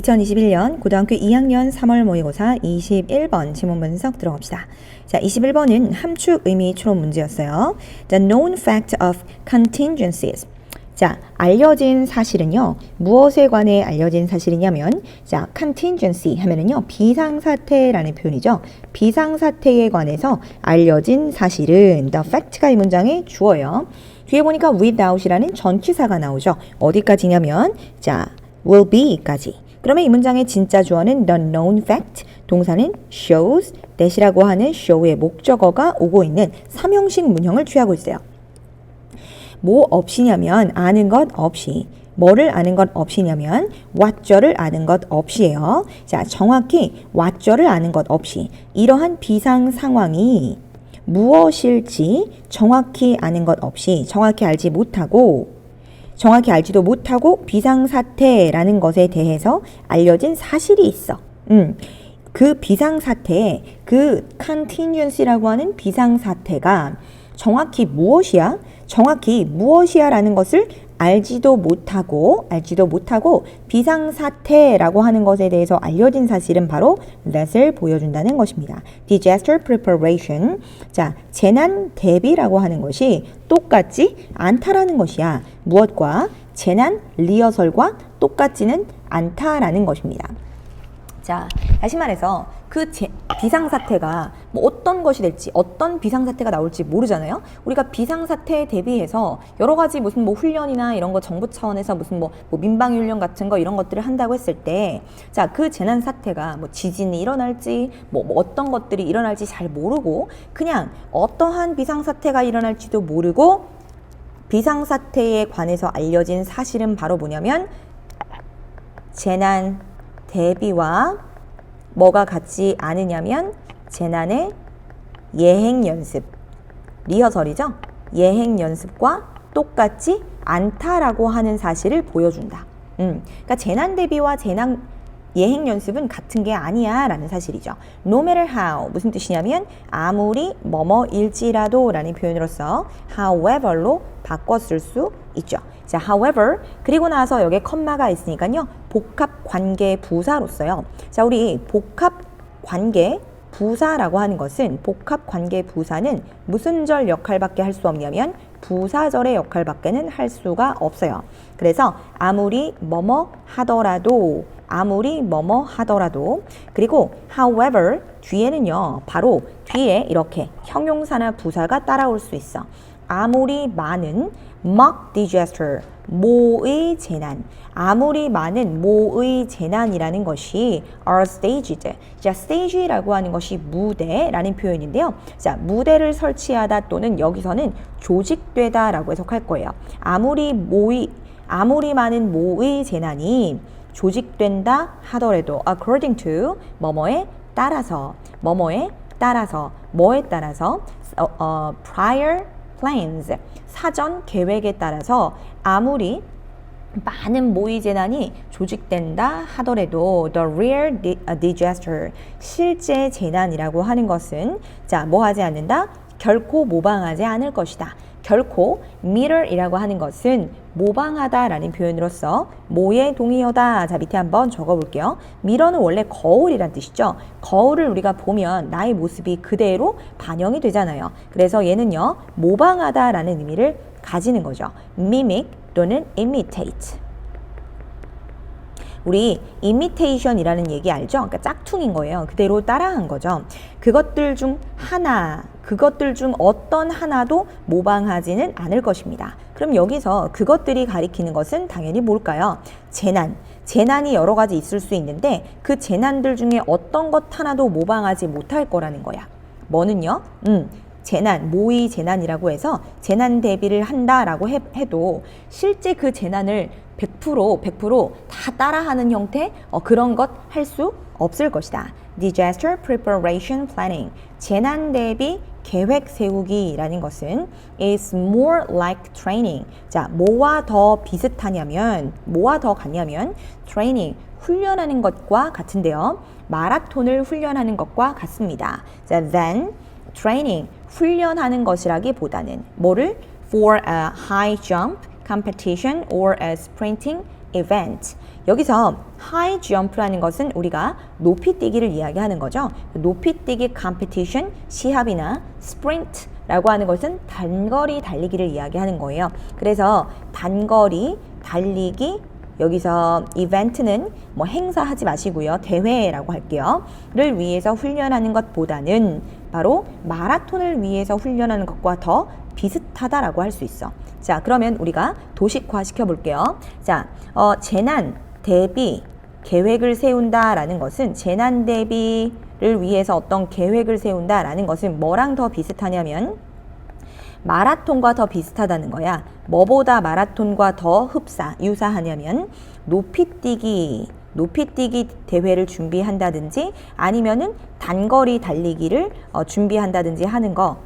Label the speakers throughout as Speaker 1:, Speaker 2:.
Speaker 1: 2021년 고등학교 2학년 3월 모의고사 21번 지문 분석 들어갑시다. 자, 21번은 함축 의미 추론 문제였어요. The known fact of contingencies. 자, 알려진 사실은요. 무엇에 관해 알려진 사실이냐면 자, contingency 하면은요. 비상사태라는 표현이죠. 비상사태에 관해서 알려진 사실은 the fact가 이 문장의 주어예요. 뒤에 보니까 without이라는 전치사가 나오죠. 어디까지냐면 자, will be까지. 그러면 이 문장의 진짜 주어는 the known fact, 동사는 shows, that이라고 하는 show의 목적어가 오고 있는 삼형식 문형을 취하고 있어요. 뭐 없이냐면 아는 것 없이. 뭐를 아는 것 없이냐면 what저를 아는 것 없이예요. 자, 정확히 what저를 아는 것 없이 이러한 비상 상황이 무엇일지 정확히 아는 것 없이 정확히 알지도 못하고 비상사태라는 것에 대해서 알려진 사실이 있어. 그 비상사태에 그 contingency라고 하는 비상사태가 정확히 무엇이야라는 것을 알지도 못하고 비상사태라고 하는 것에 대해서 알려진 사실은 바로 that을 보여준다는 것입니다. Disaster preparation. 자, 재난 대비라고 하는 것이 똑같지 않다라는 것이야. 무엇과? 재난 리허설과 똑같지는 않다라는 것입니다. 자, 다시 말해서 그 비상사태가 뭐 어떤 것이 될지 어떤 비상사태가 나올지 모르잖아요. 우리가 비상사태에 대비해서 여러 가지 무슨 뭐 훈련이나 이런 거 정부 차원에서 무슨 뭐 민방위훈련 같은 거 이런 것들을 한다고 했을 때 자, 그 재난사태가 뭐 지진이 일어날지 뭐 어떤 것들이 일어날지 잘 모르고 그냥 어떠한 비상사태가 일어날지도 모르고 비상사태에 관해서 알려진 사실은 바로 뭐냐면 재난 대비와 뭐가 같지 않으냐면 재난의 예행 연습, 리허설이죠. 예행 연습과 똑같지 않다라고 하는 사실을 보여준다. 그러니까 재난 대비와 재난 예행 연습은 같은 게 아니야 라는 사실이죠. No matter how 무슨 뜻이냐면 아무리 뭐뭐일지라도 라는 표현으로서 however로 바꿔 쓸 수 있죠. 자, however 그리고 나서 여기에 컴마가 있으니까요. 복합관계 부사로서요. 자, 우리 복합관계 부사라고 하는 것은 복합관계 부사는 무슨 절 역할밖에 할 수 없냐면 부사절의 역할밖에는 할 수가 없어요. 그래서 아무리 뭐뭐 하더라도 그리고 however 뒤에는요. 바로 뒤에 이렇게 형용사나 부사가 따라올 수 있어. 아무리 많은 mock disaster, 모의 재난. 아무리 많은 모의 재난이라는 것이 are staged. 자, stage라고 하는 것이 무대라는 표현인데요. 자, 무대를 설치하다 또는 여기서는 조직되다라고 해석할 거예요. 아무리 많은 모의 재난이 조직된다 하더라도 according to 뭐뭐에 따라서 prior plans 사전 계획에 따라서 아무리 많은 모의 재난이 조직된다 하더라도 the real disaster 실제 재난이라고 하는 것은 자, 뭐 하지 않는다? 결코 모방하지 않을 것이다. 결코 mirror이라고 하는 것은 모방하다라는 표현으로서 뭐의 동의어다. 자, 밑에 한번 적어볼게요. mirror는 원래 거울이란 뜻이죠. 거울을 우리가 보면 나의 모습이 그대로 반영이 되잖아요. 그래서 얘는요. 모방하다라는 의미를 가지는 거죠. mimic 또는 imitate. 우리 imitation이라는 얘기 알죠? 그러니까 짝퉁인 거예요. 그대로 따라한 거죠. 그것들 중 어떤 하나도 모방하지는 않을 것입니다. 그럼 여기서 그것들이 가리키는 것은 당연히 뭘까요? 재난이 여러 가지 있을 수 있는데 그 재난들 중에 어떤 것 하나도 모방하지 못할 거라는 거야. 뭐는요? 모의 재난이라고 해서 재난 대비를 한다라고 해도 실제 그 재난을 100% 다 따라하는 형태 그런 것 할 수 없을 것이다. Disaster preparation planning. 재난 대비 계획 세우기라는 것은 is more like training. 자, 뭐와 더 같냐면 training, 훈련하는 것과 같은데요. 마라톤을 훈련하는 것과 같습니다. 자, then training, 훈련하는 것이라기보다는 뭐를 for a high jump competition or a sprinting event. 여기서 high jump라는 것은 우리가 높이뛰기를 이야기하는 거죠. 높이뛰기 competition, 시합이나 sprint라고 하는 것은 단거리 달리기를 이야기하는 거예요. 그래서 단거리 달리기 여기서 이벤트는 뭐 행사하지 마시고요. 대회라고 할게요. 를 위해서 훈련하는 것보다는 바로 마라톤을 위해서 훈련하는 것과 더 비슷하다라고 할 수 있어. 자, 그러면 우리가 도식화 시켜볼게요. 자, 재난 대비 계획을 세운다라는 것은 재난 대비를 위해서 어떤 계획을 세운다라는 것은 뭐랑 더 비슷하냐면 마라톤과 더 비슷하다는 거야. 뭐보다 마라톤과 더 유사하냐면 높이뛰기 대회를 준비한다든지 아니면은 단거리 달리기를 준비한다든지 하는 거.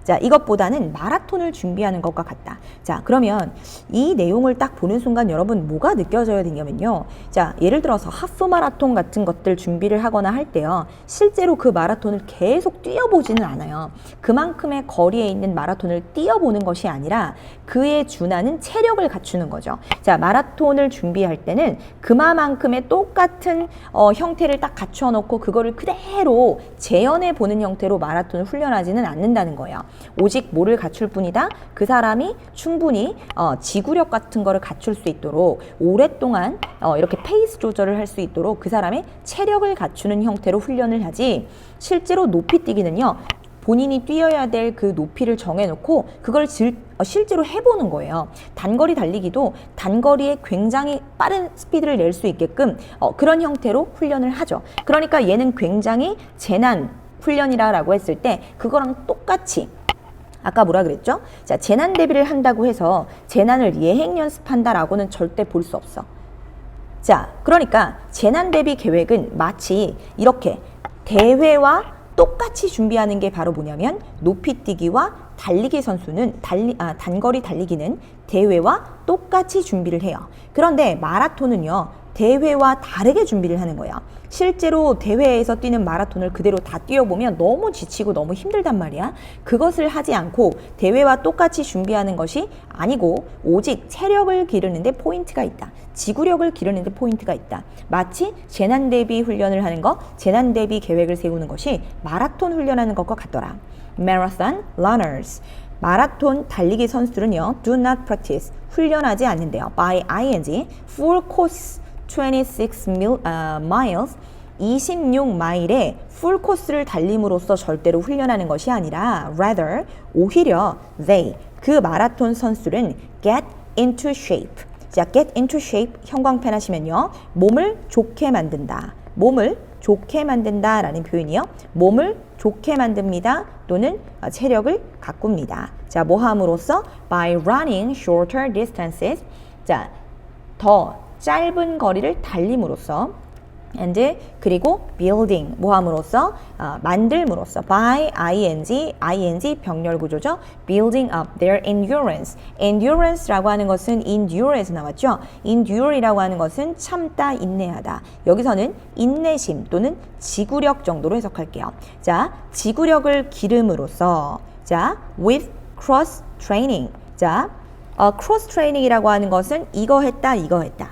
Speaker 1: 자, 이것보다는 마라톤을 준비하는 것과 같다. 자, 그러면 이 내용을 딱 보는 순간 여러분 뭐가 느껴져야 되냐면요. 자, 예를 들어서 하프 마라톤 같은 것들 준비를 하거나 할 때요. 실제로 그 마라톤을 계속 뛰어보지는 않아요. 그만큼의 거리에 있는 마라톤을 뛰어보는 것이 아니라 그에 준하는 체력을 갖추는 거죠. 자, 마라톤을 준비할 때는 그만큼의 똑같은 형태를 딱 갖춰 놓고 그거를 그대로 재현해 보는 형태로 마라톤을 훈련하지는 않는다는 거예요. 오직 뭐를 갖출 뿐이다? 그 사람이 충분히 지구력 같은 거를 갖출 수 있도록 오랫동안 이렇게 페이스 조절을 할 수 있도록 그 사람의 체력을 갖추는 형태로 훈련을 하지 실제로 높이뛰기는요. 본인이 뛰어야 될 그 높이를 정해놓고 그걸 실제로 해보는 거예요. 단거리 달리기도 단거리에 굉장히 빠른 스피드를 낼 수 있게끔 그런 형태로 훈련을 하죠. 그러니까 얘는 굉장히 재난 훈련이라고 했을 때 그거랑 똑같이 아까 뭐라 그랬죠? 자, 재난 대비를 한다고 해서 재난을 예행 연습한다라고는 절대 볼 수 없어. 자, 그러니까 재난 대비 계획은 마치 이렇게 대회와 똑같이 준비하는 게 바로 뭐냐면 높이뛰기와 달리기 선수는 단거리 달리기는 대회와 똑같이 준비를 해요. 그런데 마라톤은요. 대회와 다르게 준비를 하는 거야. 실제로 대회에서 뛰는 마라톤을 그대로 다 뛰어보면 너무 지치고 너무 힘들단 말이야. 그것을 하지 않고 대회와 똑같이 준비하는 것이 아니고 오직 체력을 기르는데 포인트가 있다. 지구력을 기르는데 포인트가 있다. 마치 재난 대비 훈련을 하는 것, 재난 대비 계획을 세우는 것이 마라톤 훈련하는 것과 같더라. Marathon runners. 마라톤 달리기 선수들은요. Do not practice. 훈련하지 않는데요. By ing. Full course 26 miles. 26마일의 풀 코스를 달림으로써 절대로 훈련하는 것이 아니라 rather 오히려 they 그 마라톤 선수들은 get into shape. 자, get into shape 형광펜 하시면요. 몸을 좋게 만든다. 몸을 좋게 만든다 라는 표현이요. 몸을 좋게 만듭니다. 또는 체력을 가꿉니다. 자, 뭐 함으로써 by running shorter distances. 자, 더 짧은 거리를 달림으로써 and 그리고 building 뭐 함으로써 만들므로써 by ing 병렬 구조죠. building up their endurance라고 하는 것은 endure에서 나왔죠. endure이라고 하는 것은 참다 인내하다. 여기서는 인내심 또는 지구력 정도로 해석할게요. 자, 지구력을 기름으로써 자 with cross training. 자, 크로스 트레이닝이라고 하는 것은 이거 했다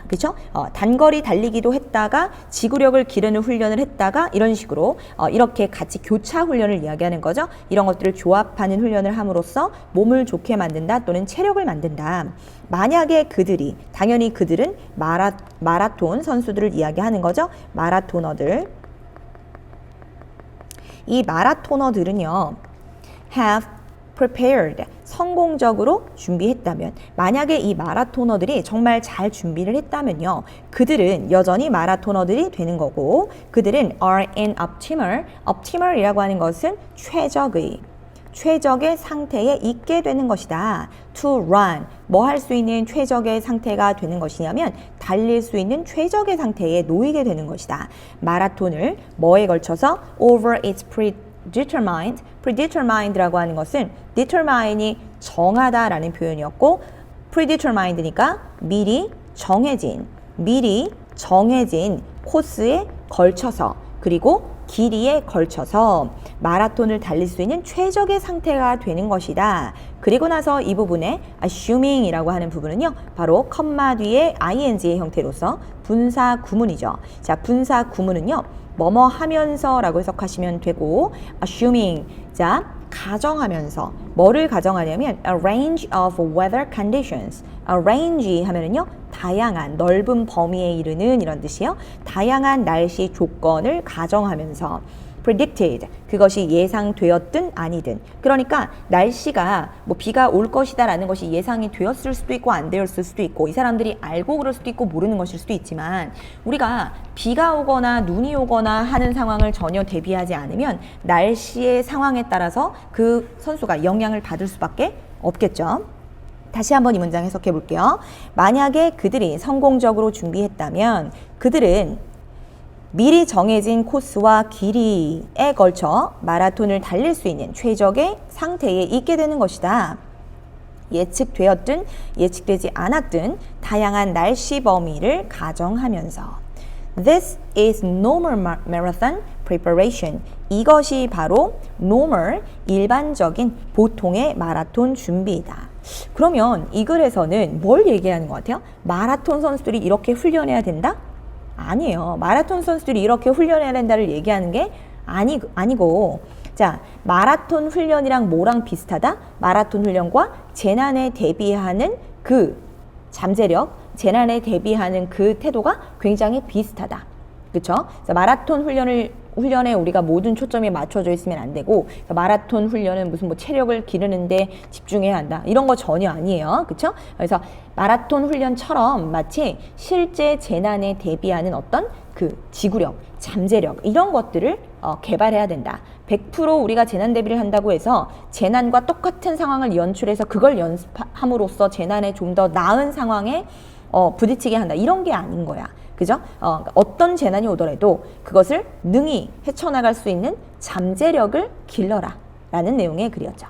Speaker 1: 그렇죠? 단거리 달리기도 했다가 지구력을 기르는 훈련을 했다가 이런 식으로 이렇게 같이 교차 훈련을 이야기하는 거죠. 이런 것들을 조합하는 훈련을 함으로써 몸을 좋게 만든다 또는 체력을 만든다. 만약에 당연히 그들은 마라톤 선수들을 이야기하는 거죠. 마라토너들. 이 마라토너들은요. have prepared 성공적으로 준비했다면 만약에 이 마라토너들이 정말 잘 준비를 했다면요. 그들은 여전히 마라토너들이 되는 거고 그들은 are in optimal이라고 하는 것은 최적의 상태에 있게 되는 것이다. to run 뭐 할 수 있는 최적의 상태가 되는 것이냐면 달릴 수 있는 최적의 상태에 놓이게 되는 것이다. 마라톤을 뭐에 걸쳐서 over its predetermined라고 하는 것은 determine이 정하다라는 표현이었고 predetermined니까 미리 정해진 코스에 걸쳐서 그리고 길이에 걸쳐서 마라톤을 달릴 수 있는 최적의 상태가 되는 것이다. 그리고 나서 이 부분에 assuming이라고 하는 부분은요, 바로 컴마 뒤에 ing의 형태로서 분사 구문이죠. 자, 분사 구문은요, 뭐뭐 하면서라고 해석하시면 되고, assuming, 자, 가정하면서 뭐를 가정하냐면 a range of weather conditions. a range 하면은요, 다양한 넓은 범위에 이르는 이런 뜻이요. 다양한 날씨 조건을 가정하면서 predicted, 그것이 예상되었든 아니든. 그러니까 날씨가 뭐 비가 올 것이다 라는 것이 예상이 되었을 수도 있고 안 되었을 수도 있고, 이 사람들이 알고 그럴 수도 있고 모르는 것일 수도 있지만, 우리가 비가 오거나 눈이 오거나 하는 상황을 전혀 대비하지 않으면 날씨의 상황에 따라서 그 선수가 영향을 받을 수밖에 없겠죠. 다시 한번 이 문장 해석해 볼게요. 만약에 그들이 성공적으로 준비했다면 그들은 미리 정해진 코스와 길이에 걸쳐 마라톤을 달릴 수 있는 최적의 상태에 있게 되는 것이다. 예측되었든 예측되지 않았든 다양한 날씨 범위를 가정하면서 This is normal marathon preparation. 이것이 바로 normal, 일반적인 보통의 마라톤 준비이다. 그러면 이 글에서는 뭘 얘기하는 것 같아요? 마라톤 선수들이 이렇게 훈련해야 된다? 아니에요. 마라톤 선수들이 이렇게 훈련해야 된다를 얘기하는 게 아니고, 자, 마라톤 훈련이랑 뭐랑 비슷하다? 마라톤 훈련과 재난에 대비하는 그 잠재력, 재난에 대비하는 그 태도가 굉장히 비슷하다. 그렇죠? 마라톤 훈련에 우리가 모든 초점이 맞춰져 있으면 안 되고, 마라톤 훈련은 무슨 뭐 체력을 기르는데 집중해야 한다, 이런 거 전혀 아니에요. 그렇죠? 그래서 마라톤 훈련처럼 마치 실제 재난에 대비하는 어떤 그 지구력, 잠재력, 이런 것들을 개발해야 된다. 100% 우리가 재난 대비를 한다고 해서 재난과 똑같은 상황을 연출해서 그걸 연습함으로써 재난에 좀 더 나은 상황에 부딪히게 한다, 이런 게 아닌 거야. 그죠? 어떤 재난이 오더라도 그것을 능히 헤쳐나갈 수 있는 잠재력을 길러라 라는 내용의 글이었죠.